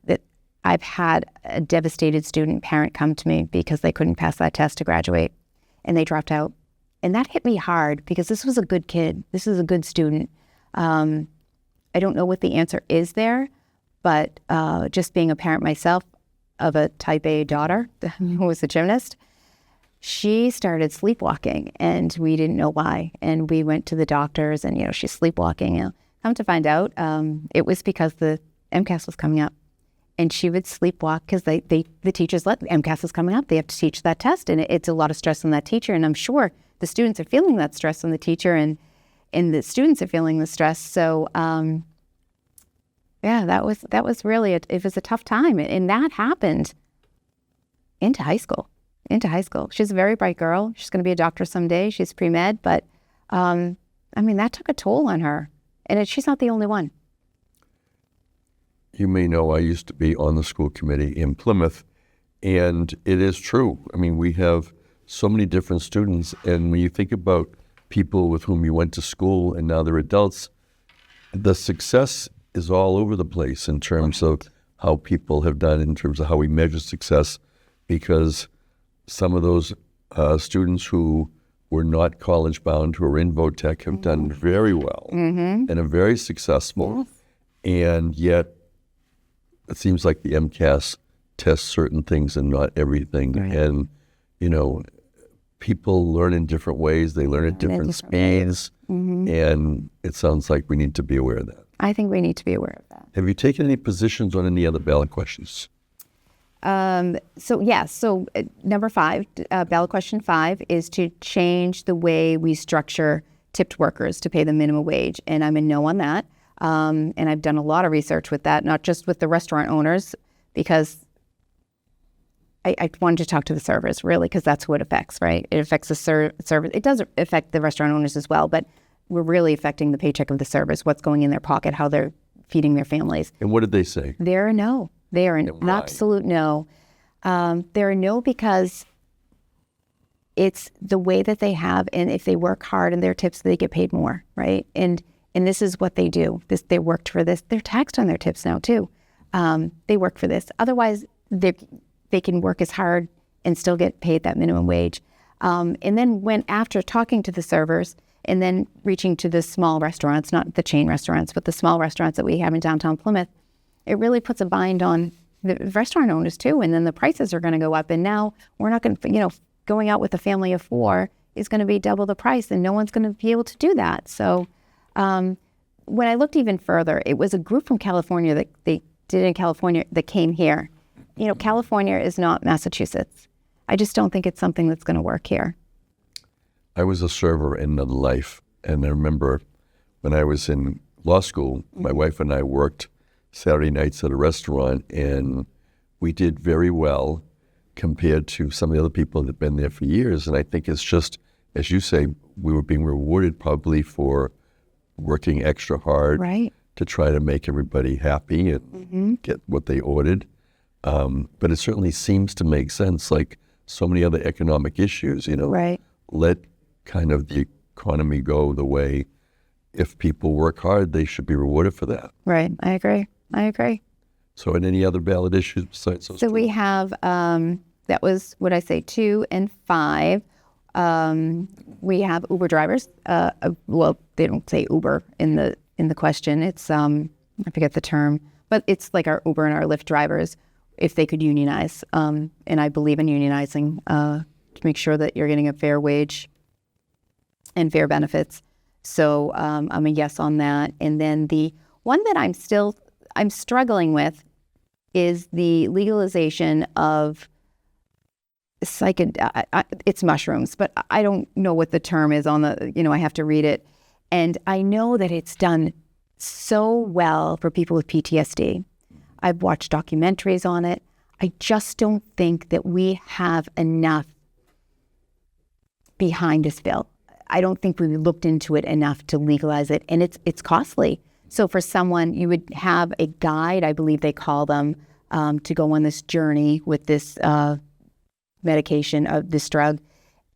that I've had a devastated student parent come to me because they couldn't pass that test to graduate, and they dropped out. And that hit me hard because this was a good kid. This is a good student. I don't know what the answer is there, but just being a parent myself of a type A daughter who was a gymnast, she started sleepwalking, and we didn't know why. And we went to the doctors, and, she's sleepwalking. Come to find out, it was because the MCAS was coming up. And she would sleepwalk because the teachers let the MCAS is coming up. They have to teach that test, and it's a lot of stress on that teacher. And I'm sure the students are feeling that stress on the teacher, and the students are feeling the stress. So, that was really it was a tough time, and that happened into high school. She's a very bright girl. She's going to be a doctor someday. She's pre-med, but that took a toll on her, and she's not the only one. You may know I used to be on the school committee in Plymouth, and it is true. We have so many different students, and when you think about people with whom you went to school and now they're adults, the success is all over the place in terms of how people have done, in terms of how we measure success, because some of those students who were not college-bound, who are in VOTEC, have done very well and are very successful, and yet it seems like the MCAS tests certain things and not everything. Right. And, people learn in different ways. They learn at different speeds. And it sounds like we need to be aware of that. I think we need to be aware of that. Have you taken any positions on any other ballot questions? So number 5, ballot question 5 is to change the way we structure tipped workers to pay the minimum wage. And I'm a no on that. And I've done a lot of research with that, not just with the restaurant owners, because I wanted to talk to the servers, really, because that's who it affects, right? It affects the servers. It does affect the restaurant owners as well, but we're really affecting the paycheck of the servers, what's going in their pocket, how they're feeding their families. And what did they say? They're a no. They are an absolute no. They're a no because it's the way that they have, and if they work hard and their tips, they get paid more, right? And this is what they do. They worked for this. They're taxed on their tips now too. They work for this. Otherwise, they can work as hard and still get paid that minimum wage. And then after talking to the servers and then reaching to the small restaurants, not the chain restaurants, but the small restaurants that we have in downtown Plymouth, it really puts a bind on the restaurant owners too. And then the prices are going to go up. And now we're not going to, going out with a family of 4 is going to be double the price, and no one's going to be able to do that. So when I looked even further, it was a group from California that they did in California that came here. California is not Massachusetts. I just don't think it's something that's going to work here. I was a server in another life, and I remember when I was in law school, my wife and I worked Saturday nights at a restaurant, and we did very well compared to some of the other people that have been there for years. And I think it's just, as you say, we were being rewarded probably for working extra hard, right, to try to make everybody happy and get what they ordered. But it certainly seems to make sense, like so many other economic issues, right, let kind of the economy go the way, if people work hard, they should be rewarded for that. Right. I agree. So and any other ballot issues besides those? So we have, that was, 2 and 5. We have Uber drivers. Well, they don't say Uber in the question. It's, I forget the term, but it's like our Uber and our Lyft drivers, if they could unionize. And I believe in unionizing to make sure that you're getting a fair wage and fair benefits. So I'm a yes on that. And then the one that I'm struggling with is the legalization of it's mushrooms, but I don't know what the term is on the, I have to read it. And I know that it's done so well for people with PTSD. I've watched documentaries on it. I just don't think that we have enough behind this bill. I don't think we looked into it enough to legalize it, and it's costly. So for someone, you would have a guide, I believe they call them, to go on this journey with this medication of this drug,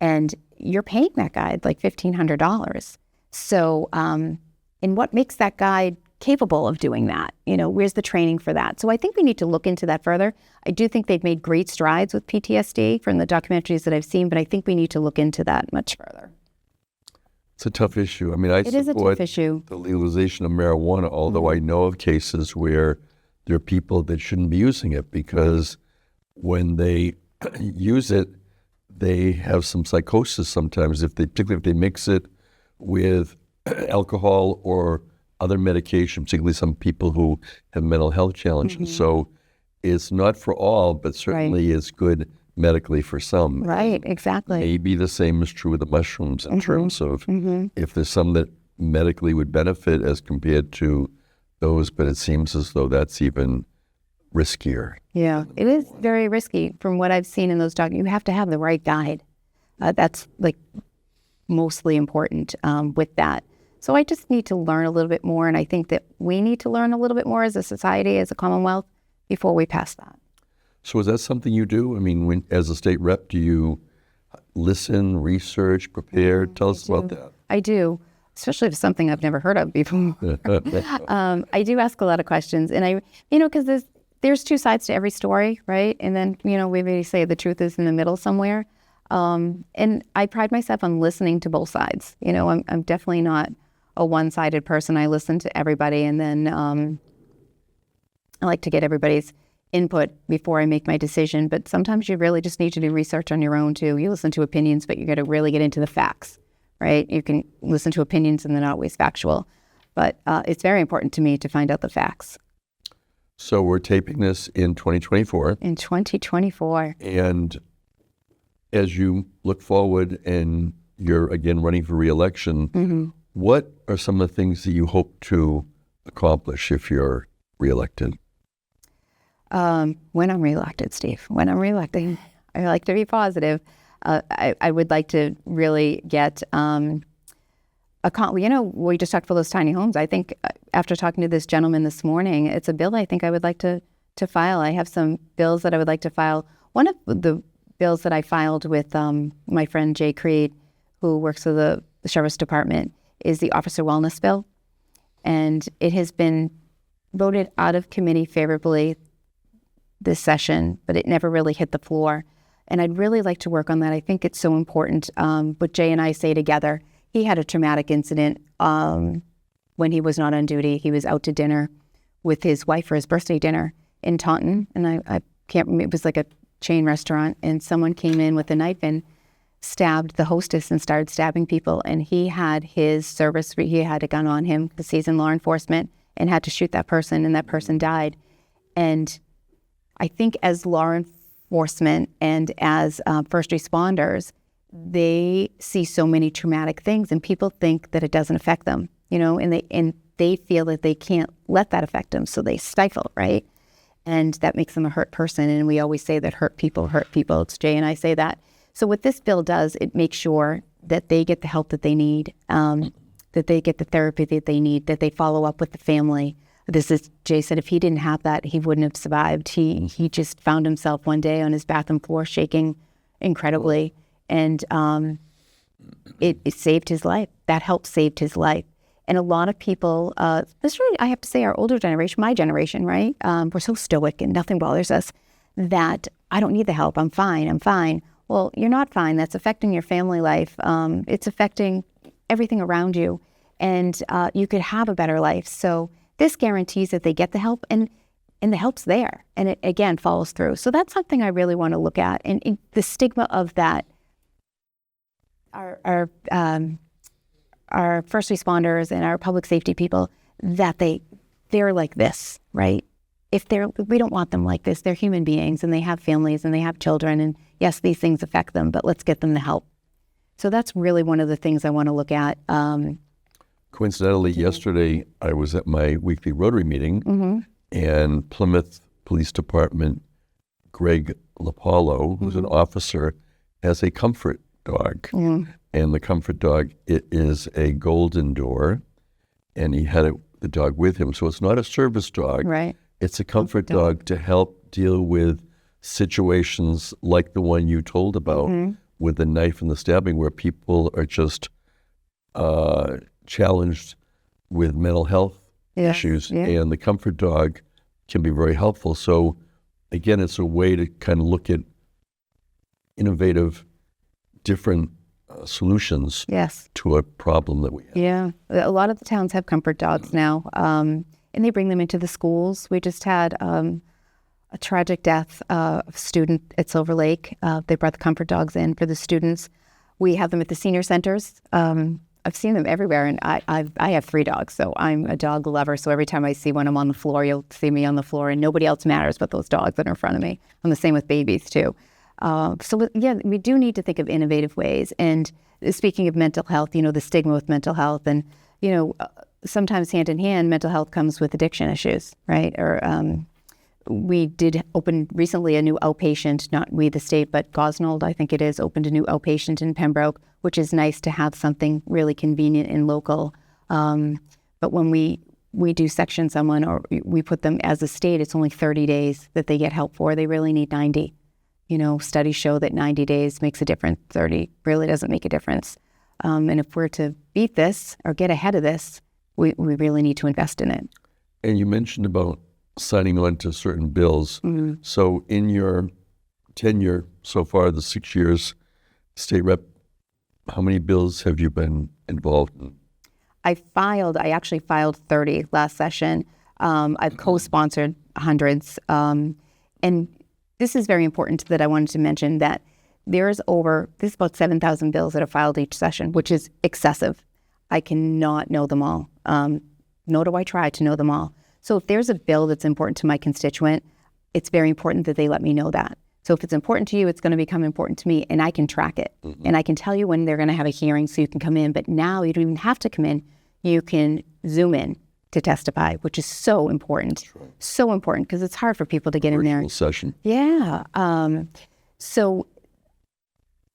and you're paying that guide like $1,500. So, and what makes that guide capable of doing that? Where's the training for that? So I think we need to look into that further. I do think they've made great strides with PTSD from the documentaries that I've seen, but I think we need to look into that much further. It's a tough issue. I mean, I It is a support tough issue. the legalization of marijuana, although I know of cases where there are people that shouldn't be using it because when they use it, they have some psychosis sometimes, particularly if they mix it with alcohol or other medication, particularly some people who have mental health challenges. So it's not for all, but certainly is good medically for some. Right, exactly. Maybe the same is true with the mushrooms in terms of if there's some that medically would benefit as compared to those, but it seems as though that's even riskier. Yeah, it is very risky from what I've seen in those documentaries. You have to have the right guide. That's like mostly important with that. So I just need to learn a little bit more, and I think that we need to learn a little bit more as a society, as a Commonwealth, before we pass that. So is that something you do? I mean, as a state rep, do you listen, research, prepare? Tell us about that. I do, especially if it's something I've never heard of before. I do ask a lot of questions, and because there's two sides to every story, right? And then, we maybe say the truth is in the middle somewhere. And I pride myself on listening to both sides. I'm definitely not a one-sided person. I listen to everybody, and then I like to get everybody's input before I make my decision. But sometimes you really just need to do research on your own too. You listen to opinions, but you got to really get into the facts, right? You can listen to opinions and they're not always factual, but it's very important to me to find out the facts. So we're taping this in 2024. In 2024. And as you look forward and you're again running for re-election, what are some of the things that you hope to accomplish if you're re-elected? When I'm re-elected, Steve, when I'm re-elected, I like to be positive. I would like to really get, we just talked about those tiny homes. I think after talking to this gentleman this morning, it's a bill I think I would like to file. I have some bills that I would like to file. One of the bills that I filed with my friend Jay Creed, who works for the Sheriff's Department, is the Officer Wellness Bill. And it has been voted out of committee favorably this session, but it never really hit the floor. And I'd really like to work on that. I think it's so important. What Jay and I say together, he had a traumatic incident when he was not on duty. He was out to dinner with his wife for his birthday dinner in Taunton. And I can't remember, it was like a chain restaurant. And someone came in with a knife and stabbed the hostess and started stabbing people. And he had his service, he had a gun on him because he's in law enforcement and had to shoot that person, and that person died. And I think as law enforcement and as first responders, they see so many traumatic things, and people think that it doesn't affect them, and they feel that they can't let that affect them, so they stifle, right? And that makes them a hurt person. And we always say that hurt people hurt people. It's Jay and I say that. So what this bill does, it makes sure that they get the help that they need, that they get the therapy that they need, that they follow up with the family. This is, Jay said, if he didn't have that, he wouldn't have survived. He just found himself one day on his bathroom floor shaking incredibly, and it saved his life. That help saved his life. And a lot of people, especially I have to say our older generation, my generation, right? We're so stoic and nothing bothers us that I don't need the help. I'm fine. Well, you're not fine. That's affecting your family life. It's affecting everything around you, and you could have a better life. So this guarantees that they get the help, and the help's there, and it again follows through. So that's something I really want to look at, and the stigma of that. Our first responders and our public safety people, that they're like this, right? We don't want them like this. They're human beings, and they have families, and they have children, and yes, these things affect them, but let's get them the help. So that's really one of the things I want to look at. Coincidentally, yesterday I was at my weekly Rotary meeting, and Plymouth Police Department, Greg LaPaulo, who's an officer, has a comfort dog. And the comfort dog, it is a golden door, and he had the dog with him. So it's not a service dog. Right. It's a comfort dog to help deal with situations like the one you told about with the knife and the stabbing, where people are just challenged with mental health issues, and the comfort dog can be very helpful. So again, it's a way to kind of look at innovative, different solutions to a problem that we have. Yeah, a lot of the towns have comfort dogs now, and they bring them into the schools. We just had a tragic death of a student at Silver Lake. They brought the comfort dogs in for the students. We have them at the senior centers. I've seen them everywhere, and I have 3 dogs, so I'm a dog lover. So every time I see one, I'm on the floor. You'll see me on the floor, and nobody else matters but those dogs that are in front of me. I'm the same with babies, too. So, yeah, we do need to think of innovative ways. And speaking of mental health, the stigma with mental health, and, sometimes hand in hand, mental health comes with addiction issues, right? Or we did open recently a new outpatient, not we the state, but Gosnold, I think it is, opened a new outpatient in Pembroke, which is nice to have something really convenient and local. But when we do section someone or we put them as a state, it's only 30 days that they get help for. They really need 90. Studies show that 90 days makes a difference. 30 really doesn't make a difference. And if we're to beat this or get ahead of this, we really need to invest in it. And you mentioned about signing on to certain bills. So in your tenure so far, the 6 years, state rep, how many bills have you been involved in? I actually filed 30 last session. I've co-sponsored hundreds. And this is very important that I wanted to mention that there's about 7,000 bills that are filed each session, which is excessive. I cannot know them all, nor do I try to know them all. So if there's a bill that's important to my constituent, it's very important that they let me know that. So if it's important to you, it's going to become important to me, and I can track it. And I can tell you when they're going to have a hearing so you can come in. But now you don't even have to come in. You can Zoom in to testify, which is so important. Right. So important, because it's hard for people to get in there. Virtual session. Yeah. So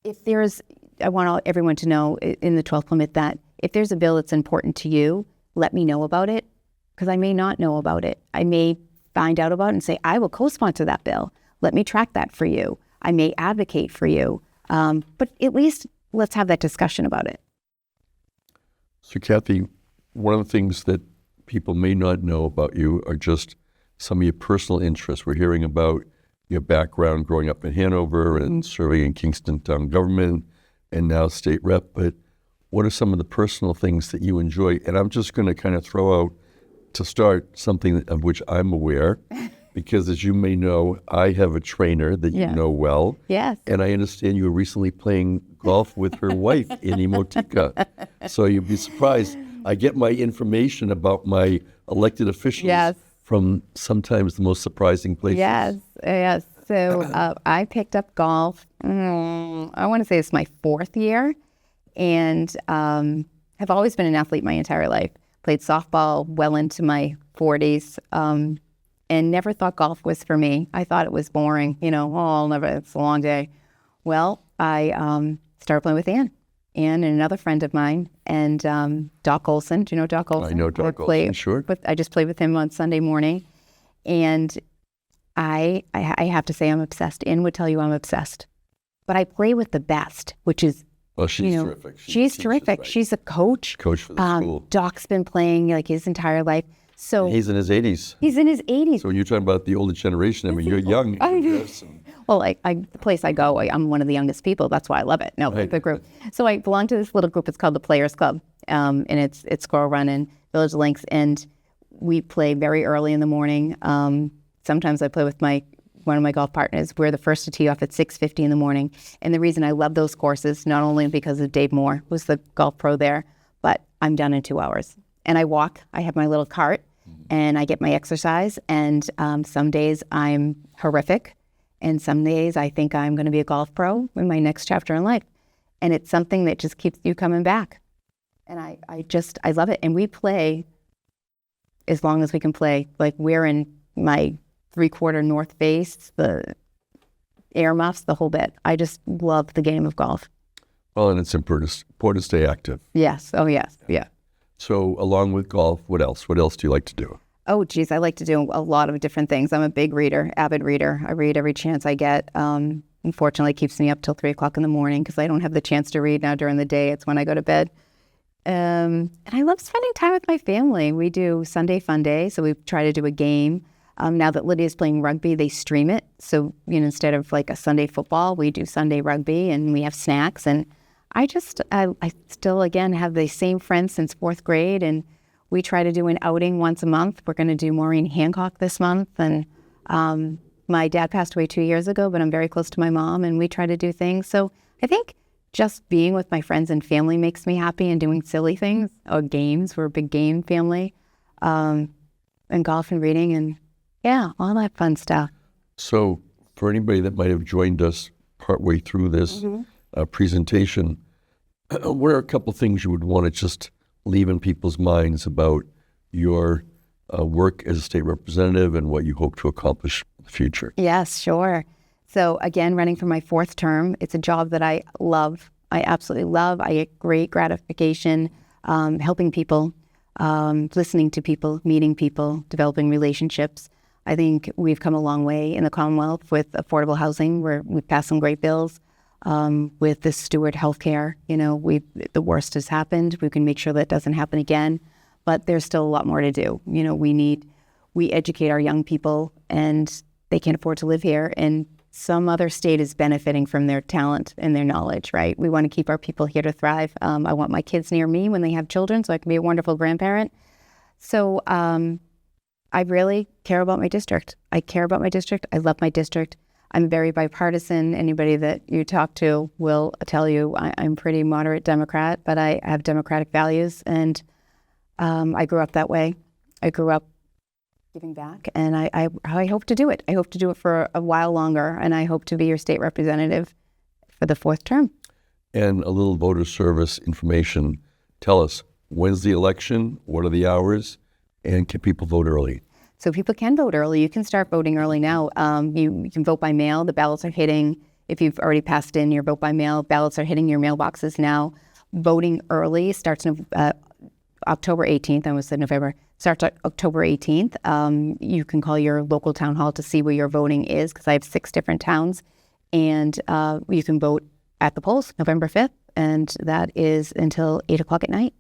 I want everyone to know in the 12th Plymouth that if there's a bill that's important to you, let me know about it, because I may not know about it. I may find out about it and say, I will co-sponsor that bill. Let me track that for you. I may advocate for you. But at least let's have that discussion about it. So, Kathy, one of the things that people may not know about you are just some of your personal interests. We're hearing about your background growing up in Hanover and serving in Kingston town government and now state rep. But what are some of the personal things that you enjoy? And I'm just going to kind of throw out to start something of which I'm aware, because as you may know, I have a trainer that you know well. Yes. And I understand you were recently playing golf with her wife in Emotica. So you'd be surprised. I get my information about my elected officials from sometimes the most surprising places. Yes. So I picked up golf, I want to say it's my 4th year, and have always been an athlete my entire life. Played softball well into my 40s, and never thought golf was for me. I thought it was boring, it's a long day. Well, I started playing with Ann and another friend of mine, and Doc Olson. Do you know Doc Olson? I know Doc Olson, sure. I just played with him on Sunday morning, and I have to say I'm obsessed. Ann would tell you I'm obsessed. But I play with the best, which is, well, she's terrific. She's terrific. Right. She's a coach. Coach for the school. Doc's been playing like his entire life. So and he's in his 80s. He's in his 80s. So when you're talking about the older generation, I mean, you're young. Well, the place I go, I'm one of the youngest people. That's why I love it. The group. So I belong to this little group. It's called the Players Club, and it's Squirrel Run in Village Links, and we play very early in the morning. Sometimes I play with one of my golf partners. We're the first to tee off at 6:50 in the morning. And the reason I love those courses, not only because of Dave Moore, who's the golf pro there, but I'm done in 2 hours. And I walk. I have my little cart, and I get my exercise. And some days I'm horrific, and some days I think I'm going to be a golf pro in my next chapter in life. And it's something that just keeps you coming back. And I love it. And we play as long as we can play. Like, we're in my 3/4 North Face, the air muffs, the whole bit. I just love the game of golf. Well, and it's important to stay active. Yes. Oh, yes. Yeah. So along with golf, what else? What else do you like to do? Oh, geez. I like to do a lot of different things. I'm a big reader, avid reader. I read every chance I get. Unfortunately, it keeps me up till 3 o'clock in the morning because I don't have the chance to read now during the day. It's when I go to bed. And I love spending time with my family. We do Sunday Fun Day, so we try to do a game. Now that Lydia's playing rugby, they stream it. So, instead of like a Sunday football, we do Sunday rugby, and we have snacks. And I still, again, have the same friends since 4th grade, and we try to do an outing once a month. We're going to do Maureen Hancock this month. And my dad passed away 2 years ago, but I'm very close to my mom, and we try to do things. So I think just being with my friends and family makes me happy, and doing silly things or games. We're a big game family, and golf and reading, and all that fun stuff. So for anybody that might have joined us partway through this presentation, what are a couple things you would want to just leave in people's minds about your work as a state representative and what you hope to accomplish in the future? Yes, sure. So again, running for my 4th term, it's a job that I love. I absolutely love. I get great gratification helping people, listening to people, meeting people, developing relationships. I think we've come a long way in the Commonwealth with affordable housing, where we've passed some great bills. With the Steward healthcare, the worst has happened. We can make sure that doesn't happen again, but there's still a lot more to do. We educate our young people, and they can't afford to live here, and some other state is benefiting from their talent and their knowledge, right? We want to keep our people here to thrive. I want my kids near me when they have children, so I can be a wonderful grandparent. So I really care about my district. I care about my district. I love my district. I'm very bipartisan. Anybody that you talk to will tell you I'm pretty moderate Democrat, but I have democratic values, and I grew up that way. I grew up giving back, and I hope to do it. I hope to do it for a while longer, and I hope to be your state representative for the 4th term. And a little voter service information. Tell us, when's the election? What are the hours? And can people vote early? So people can vote early. You can start voting early now. You can vote by mail. The ballots are hitting. If you've already passed in your vote by mail, ballots are hitting your mailboxes now. Voting early starts October 18th. I almost said November. Starts October 18th. You can call your local town hall to see where your voting is, because I have 6 different towns. And you can vote at the polls November 5th, and that is until 8 o'clock at night.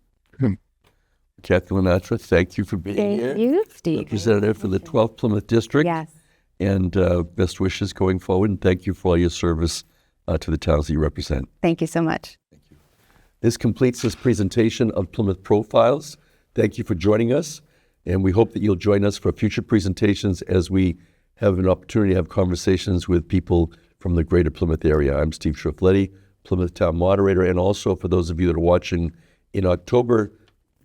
Kathy LaNatra, thank you for being here. Thank you, Steve. Representative for the 12th Plymouth District. Yes. And best wishes going forward. And thank you for all your service to the towns that you represent. Thank you so much. Thank you. This completes this presentation of Plymouth Profiles. Thank you for joining us. And we hope that you'll join us for future presentations as we have an opportunity to have conversations with people from the greater Plymouth area. I'm Steve Triffletti, Plymouth Town Moderator. And also, for those of you that are watching in October,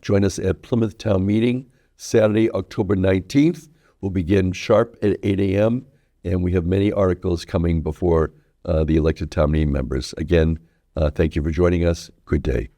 join us at Plymouth Town Meeting, Saturday, October 19th. We'll begin sharp at 8 a.m., and we have many articles coming before the elected town meeting members. Again, thank you for joining us. Good day.